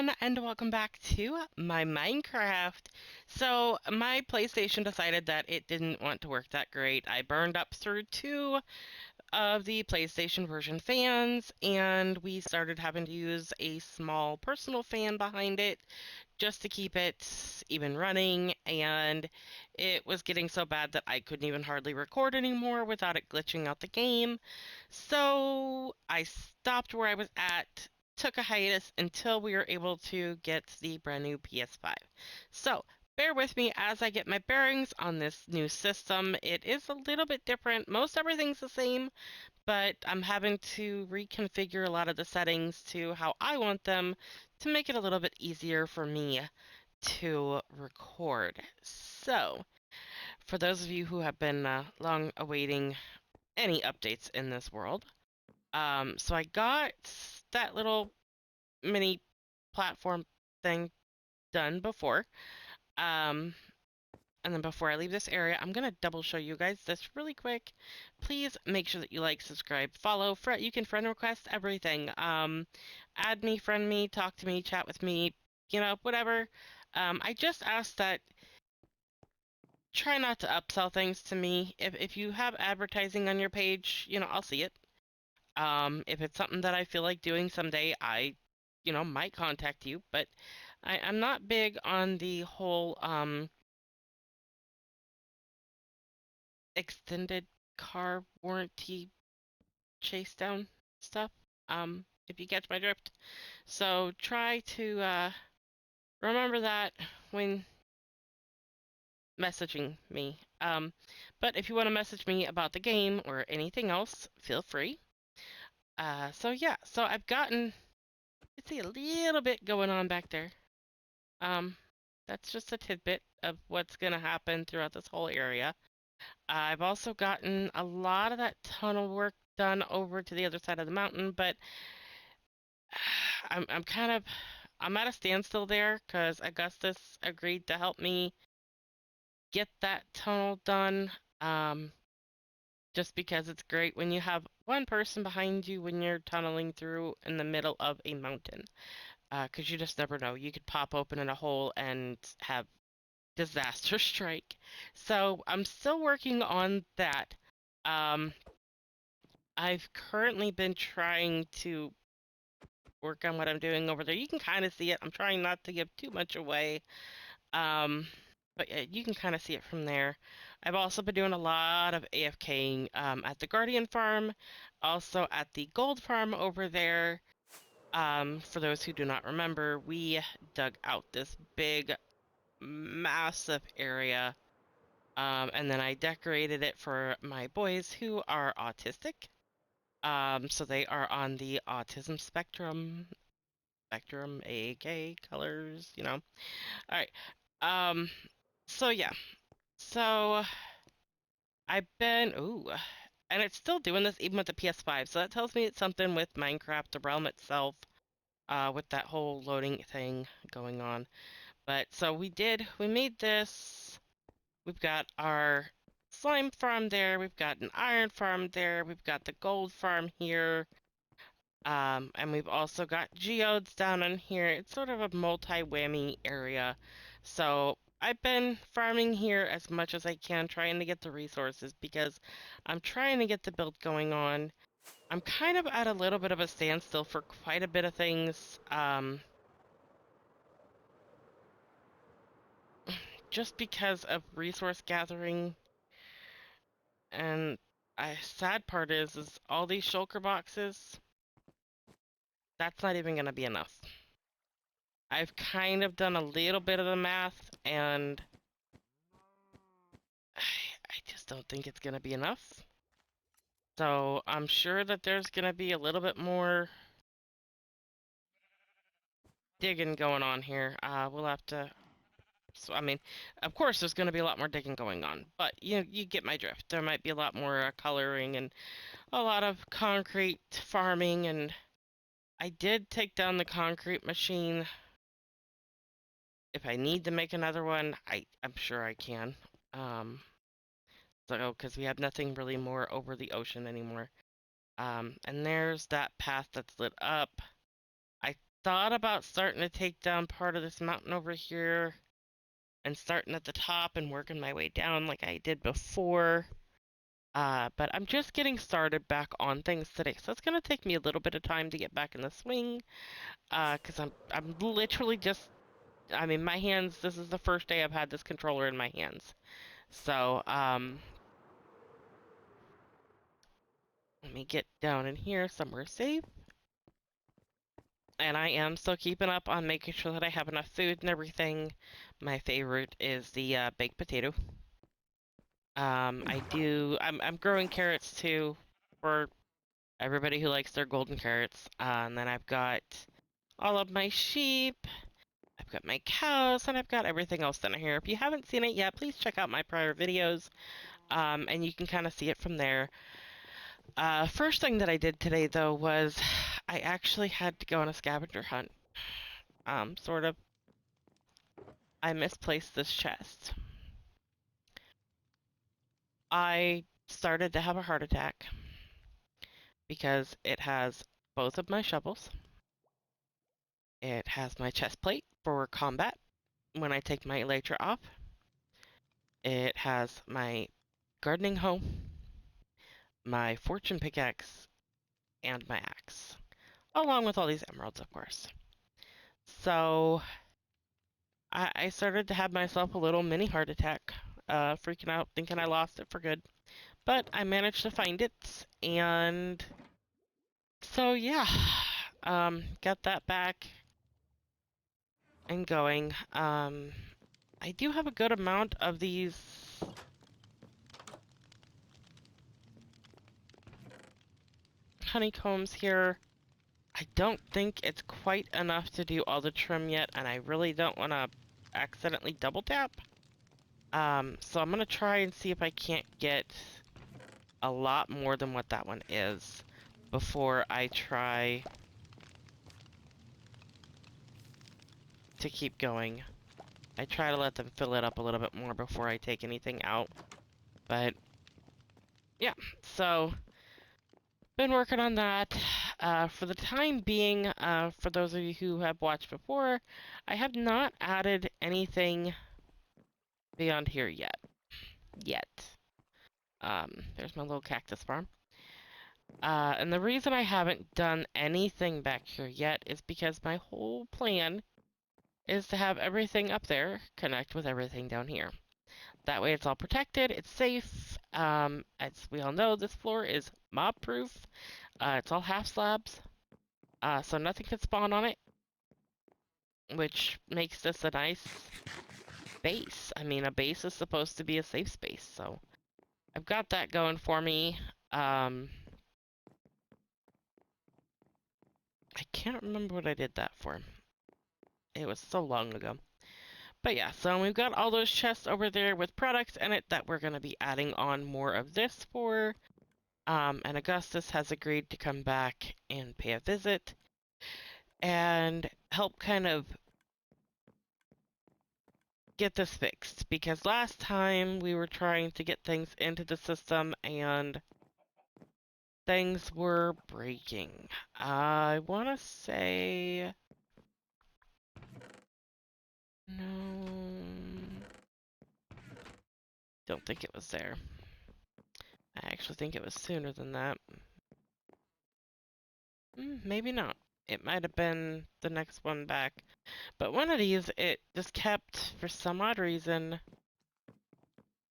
everyone, and welcome back to my Minecraft. So, my PlayStation decided that it didn't want to work that great. I burned up through two of the PlayStation version fans, and we started having to use a small personal fan behind it just to keep it even running, and it was getting so bad that I couldn't even hardly record anymore without it glitching out the game. So I stopped where I was at, took a hiatus until we were able to get the brand new PS5. So bear with me as I get my bearings on this new system. It is a little bit different. Most everything's the same, but I'm having to reconfigure a lot of the settings to how I want them to make it a little bit easier for me to record. So, for those of you who have been long awaiting any updates in this world, so I got that little mini platform thing done before. Um, And then before I leave this area, I'm going to double show you guys this really quick. Please make sure that you like, subscribe, follow. You can friend request everything. Add me, friend me, talk to me, chat with me, whatever. I just ask that try not to upsell things to me. If you have advertising on your page, I'll see it. If it's something that I feel like doing someday, I, might contact you. But I'm not big on the whole extended car warranty chase down stuff. If you catch my drift. So try to remember that when messaging me. But if you want to message me about the game or anything else, feel free. So yeah, so I've gotten, you see a little bit going on back there. Um, that's just a tidbit of what's gonna happen throughout this whole area. I've also gotten a lot of that tunnel work done over to the other side of the mountain, but I'm kind of I'm at a standstill there because Augustus agreed to help me get that tunnel done. Um, just because it's great when you have one person behind you when you're tunneling through in the middle of a mountain. Because you just never know. You could pop open in a hole and have disaster strike. So I'm still working on that. Um, I've currently been trying to work on what I'm doing over there. You can kind of see it. I'm trying not to give too much away. Um, but yeah, you can kind of see it from there. I've also been doing a lot of AFKing at the Guardian farm, also at the Gold farm over there. For those who do not remember, we dug out this big, massive area, and then I decorated it for my boys who are autistic. So they are on the autism spectrum, AAK colors, All right. Um, so yeah. So I've been and it's still doing this even with the PS5. So that tells me it's something with Minecraft, the realm itself, with that whole loading thing going on. But so we made this. We've got our slime farm there. We've got an iron farm there. We've got the gold farm here. And we've also got geodes down in here. It's sort of a multi-whammy area. So I've been farming here as much as I can, trying to get the resources because I'm trying to get the build going on. I'm kind of at a little bit of a standstill for quite a bit of things, just because of resource gathering. And sad part is all these shulker boxes, that's not even going to be enough. I've kind of done a little bit of the math, and I just don't think it's going to be enough. So I'm sure that there's going to be a little bit more digging going on here. We'll have to. So I mean, of course, there's going to be a lot more digging going on, but you get my drift. There might be a lot more coloring and a lot of concrete farming, and I did take down the concrete machine. If I need to make another one, I'm sure I can. Um, so because we have nothing really more over the ocean anymore. And there's that path that's lit up. I thought about starting to take down part of this mountain over here and starting at the top and working my way down like I did before. But I'm just getting started back on things today, so it's gonna take me a little bit of time to get back in the swing. Cause I'm literally just, I mean, my hands. This is the first day I've had this controller in my hands, so let me get down in here somewhere safe. And I am still keeping up on making sure that I have enough food and everything. My favorite is the baked potato. I'm growing carrots too for everybody who likes their golden carrots. And then I've got all of my sheep, I've got my cows, and I've got everything else in here. If you haven't seen it yet, please check out my prior videos, and you can kind of see it from there. First thing that I did today, though, was I actually had to go on a scavenger hunt. Sort of. I misplaced this chest. I started to have a heart attack because it has both of my shovels. It has my chest plate for combat when I take my elytra off. It has my gardening hoe, my fortune pickaxe, and my axe, along with all these emeralds, of course. So I started to have myself a little mini heart attack, freaking out, thinking I lost it for good. But I managed to find it, and so yeah, got that back and going. I do have a good amount of these honeycombs here. I don't think it's quite enough to do all the trim yet, and I really don't want to accidentally double tap. So I'm gonna try and see if I can't get a lot more than what that one is before I try to keep going. I try to let them fill it up a little bit more before I take anything out. But yeah, so been working on that. For the time being, for those of you who have watched before, I have not added anything beyond here yet. There's my little cactus farm. And the reason I haven't done anything back here yet is because my whole plan is to have everything up there connect with everything down here. That way it's all protected, it's safe. As we all know, this floor is mob-proof. It's all half slabs, so nothing can spawn on it, which makes this a nice base. I mean, a base is supposed to be a safe space, so I've got that going for me. I can't remember what I did that for. It was so long ago. But yeah, so we've got all those chests over there with products in it that we're going to be adding on more of this for. And Augustus has agreed to come back and pay a visit and help kind of get this fixed. Because last time we were trying to get things into the system and things were breaking. I want to say... No... Don't think it was there. I actually think it was sooner than that. Maybe not. It might have been the next one back. But one of these, it just kept, for some odd reason,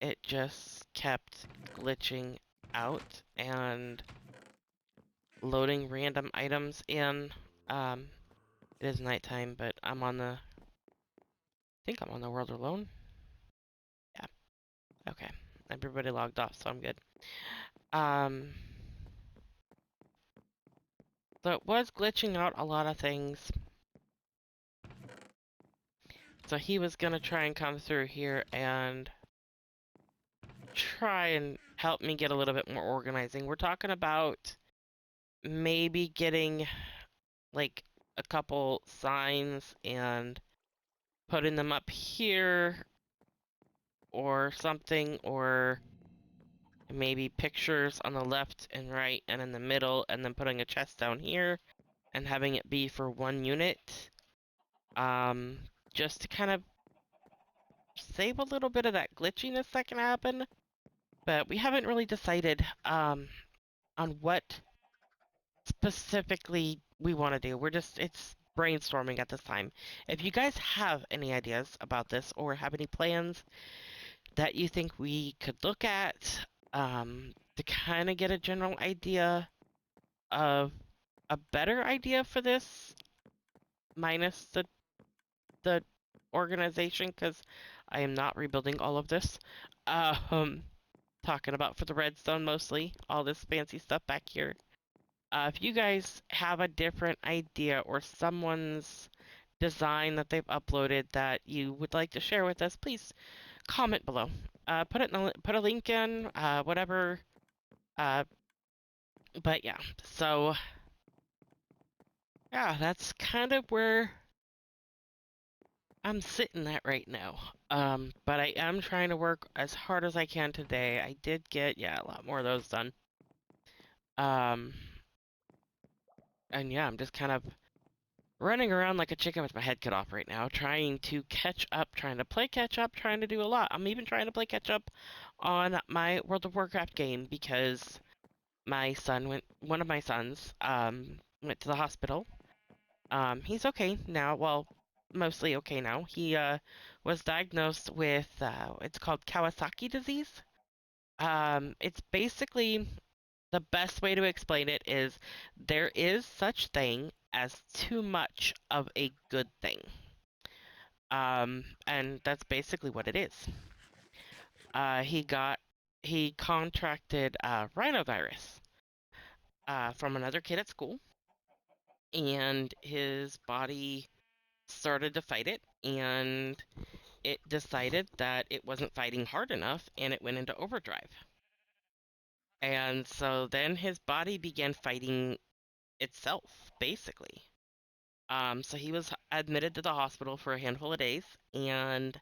it just kept glitching out and loading random items in. It is nighttime, but I think I'm on the world alone. Yeah. Okay. Everybody logged off, so I'm good. So it was glitching out a lot of things. So he was gonna try and come through here and try and help me get a little bit more organizing. We're talking about maybe getting like a couple signs and putting them up here or something, or maybe pictures on the left and right and in the middle, and then putting a chest down here and having it be for one unit, just to kind of save a little bit of that glitchiness that can happen. But we haven't really decided on what specifically we want to do. It's brainstorming at this time. If you guys have any ideas about this or have any plans that you think we could look at, to kind of get a general idea of a better idea for this, minus the organization, because I am not rebuilding all of this. Um, Talking about for the redstone mostly, all this fancy stuff back here. If you guys have a different idea or someone's design that they've uploaded that you would like to share with us, please comment below. Put a link in, whatever. Uh, but yeah, so yeah, that's kind of where I'm sitting at right now. But I am trying to work as hard as I can today. I did get, yeah, a lot more of those done. Um, and yeah, I'm just kind of running around like a chicken with my head cut off right now, trying to catch up, trying to play catch up, trying to do a lot. I'm even trying to play catch up on my World of Warcraft game because one of my sons, went to the hospital. He's okay now. Well, mostly okay now. He was diagnosed with it's called Kawasaki disease. It's basically, the best way to explain it is there is such thing as too much of a good thing. And that's basically what it is. Uh, he got he contracted rhinovirus from another kid at school, and his body started to fight it, and it decided that it wasn't fighting hard enough, and it went into overdrive. And so then his body began fighting itself, basically. So he was admitted to the hospital for a handful of days, and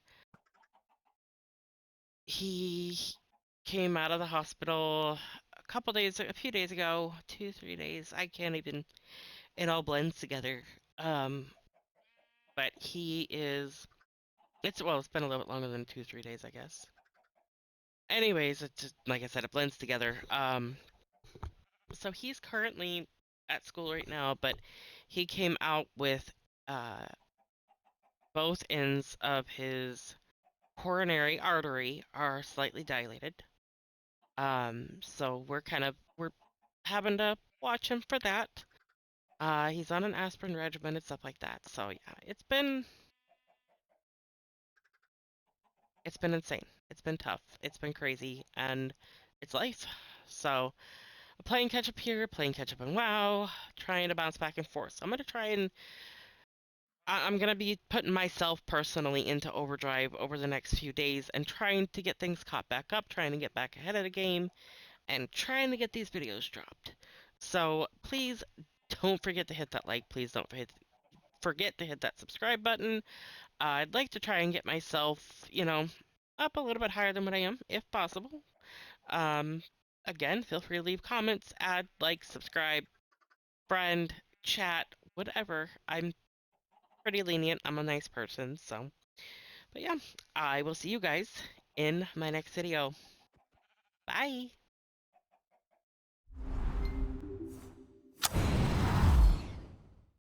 he came out of the hospital a few days ago, 2, 3 days. I can't even, it all blends together. Um, but it's been a little bit longer than 2, 3 days, I guess. Anyways, it's just, like I said, it blends together. So he's currently at school right now, but he came out with uh, both ends of his coronary artery are slightly dilated. So we're having to watch him for that. He's on an aspirin regimen and stuff like that. So yeah, it's been insane. It's been tough. It's been crazy, and it's life. So playing catch up here, playing catch up in WoW, trying to bounce back and forth. So I'm gonna be putting myself personally into overdrive over the next few days and trying to get things caught back up, trying to get back ahead of the game, and trying to get these videos dropped. So please don't forget to hit that like. Please don't forget to hit that subscribe button. I'd like to try and get myself, up a little bit higher than what I am, if possible. Um, Again, feel free to leave comments, add, like, subscribe, friend, chat, whatever. I'm pretty lenient. I'm a nice person, so. But yeah, I will see you guys in my next video. Bye!